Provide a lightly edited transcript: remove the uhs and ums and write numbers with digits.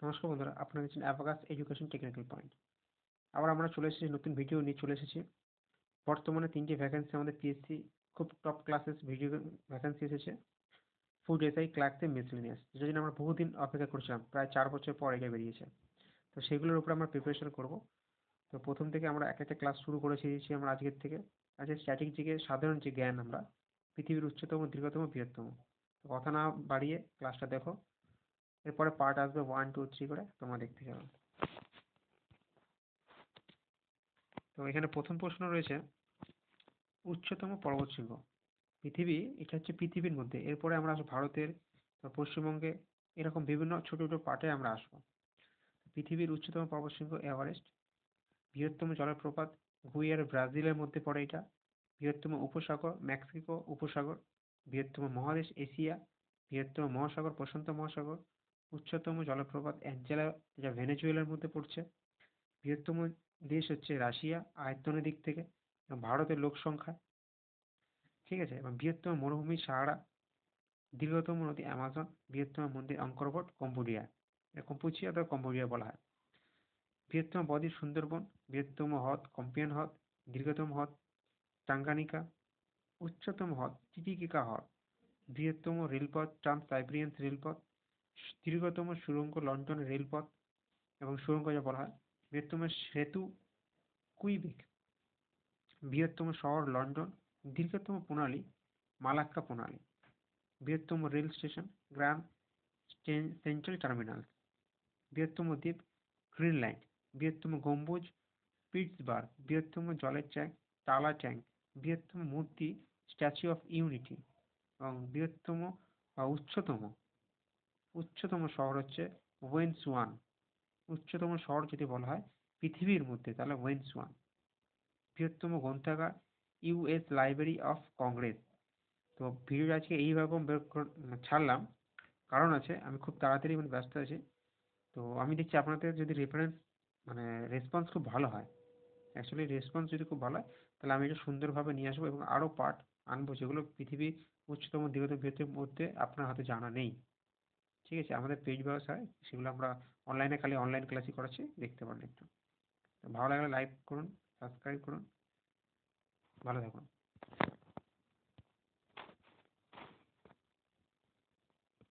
নমস্কার বন্ধুরা, আপনারা দেখছেন অ্যাবাকাস এডুকেশন টেকনিক্যাল পয়েন্ট। আবার আমরা চলে এসেছি, নতুন ভিডিও নিয়ে চলে এসেছি। বর্তমানে 3টি ভ্যাকেন্সি আমাদের পিএসসি খুব টপ ক্লাসেস ভিডিও ভ্যাকেন্সি এসেছে। ফুড এসআই, ক্লার্কসে, মিসলেনিয়াস, যেটার জন্য আমরা বহুদিন অপেক্ষা করছিলাম, প্রায় 4 বছর পর এটা বেরিয়েছে। তো সেগুলোর উপর আমরা প্রিপারেশন করব। তো প্রথম থেকে আমরা একটা ক্লাস শুরু করেছি আমরা আজকের থেকে। আজকে স্ট্যাটিক জিকে, সাধারণ যে জ্ঞান, আমরা পৃথিবীর উচ্চতম, দীর্ঘতম, বৃহত্তম। তো কথা না বাড়িয়ে ক্লাসটা দেখো, এরপরে পার্ট আসবে 1, 2, 3 করে, তোমরা দেখতে যাবে। তো এখানে প্রথম প্রশ্ন রয়েছে, উচ্চতম পর্বতশৃঙ্গ। পৃথিবী, এটা হচ্ছে পৃথিবীর মধ্যে। এরপরে আমরা আসবো ভারতের, পশ্চিমবঙ্গে, এরকম বিভিন্ন ছোট ছোট পার্টে আমরা আসবো। পৃথিবীর উচ্চতম পর্বতশৃঙ্গ এভারেস্ট। বৃহত্তম জলপ্রপাত গুইয়ার, ব্রাজিলের মধ্যে পড়ে এটা। বৃহত্তম উপসাগর মেক্সিকো উপসাগর। বৃহত্তম মহাদেশ এশিয়া। বৃহত্তম মহাসাগর প্রশান্ত মহাসাগর। উচ্চতম জলপ্রপাত অ্যাঞ্জেলা, যা ভেনেজুয়েলার মধ্যে পড়ছে। বৃহত্তম দেশ হচ্ছে রাশিয়া আয়তনের দিক থেকে, এবং ভারতের লোক সংখ্যা। ঠিক আছে, এবং বৃহত্তম মরুভূমি সাহারা। দীর্ঘতম নদী অ্যামাজন। বৃহত্তম মন্দির অঙ্করবট, কম্বোডিয়া। কম্পুচিয়া অথবা কম্বোডিয়া বলা হয়। বৃহত্তম বদ্বীপ সুন্দরবন। বৃহত্তম হ্রদ কম্পিয়ান হ্রদ। দীর্ঘতম হ্রদ টাঙ্গানিকা। উচ্চতম হ্রদ টিটিকাকা হ্রদ। বৃহত্তম রেলপথ ট্রান্স সাইবেরিয়ান রেলপথ। দীর্ঘতম সুড়ঙ্গ লন্ডন রেলপথ এবং সুড়ঙ্গ যা বলা হয়। বৃহত্তম সেতু কুইবেক। বৃহত্তম শহর লন্ডন। দীর্ঘতম প্রণালী মালাক্কা প্রণালী। বৃহত্তম rail station grand central terminal. বৃহত্তম দ্বীপ গ্রিনল্যান্ড। বৃহত্তম গম্বুজ পিটসবার্গ। বৃহত্তম জলের ট্যাঙ্ক টালা ট্যাঙ্ক। বৃহত্তম মূর্তি স্ট্যাচু অফ ইউনিটি। এবং বৃহত্তম বা উচ্চতম শহর হচ্ছে ওয়েনসুয়ান। উচ্চতম শহর যদি বলা হয় পৃথিবীর মধ্যে, তাহলে ওয়েনসুয়ান। বৃহত্তম গ্রন্থাগার ইউএস লাইব্রেরি অফ কংগ্রেস। তো ভিডিওটা আজকে এইরকম ছাড়লাম, কারণ আছে, আমি খুব তাড়াতাড়ি ব্যস্ত আছি। তো আমি দেখছি আপনাদের যদি রেসপন্স খুব ভালো হয়, অ্যাকচুয়ালি রেসপন্স যদি খুব ভালো হয়, তাহলে আমি এটা সুন্দরভাবে নিয়ে আসবো এবং আরও পার্ট আনবো, যেগুলো পৃথিবীর উচ্চতম দীর্ঘতম বৃহত্তম মধ্যে আপনার হাতে জানা নেই। ঠিক আছে, আমাদের পেজ ব্যবসায় সেগুলো আমরা অনলাইনে, খালি অনলাইন ক্লাসই করাচ্ছি, দেখতে পারেন একটু। ভালো লাগলে লাইক করুন, সাবস্ক্রাইব করুন, ভালো থাকুন।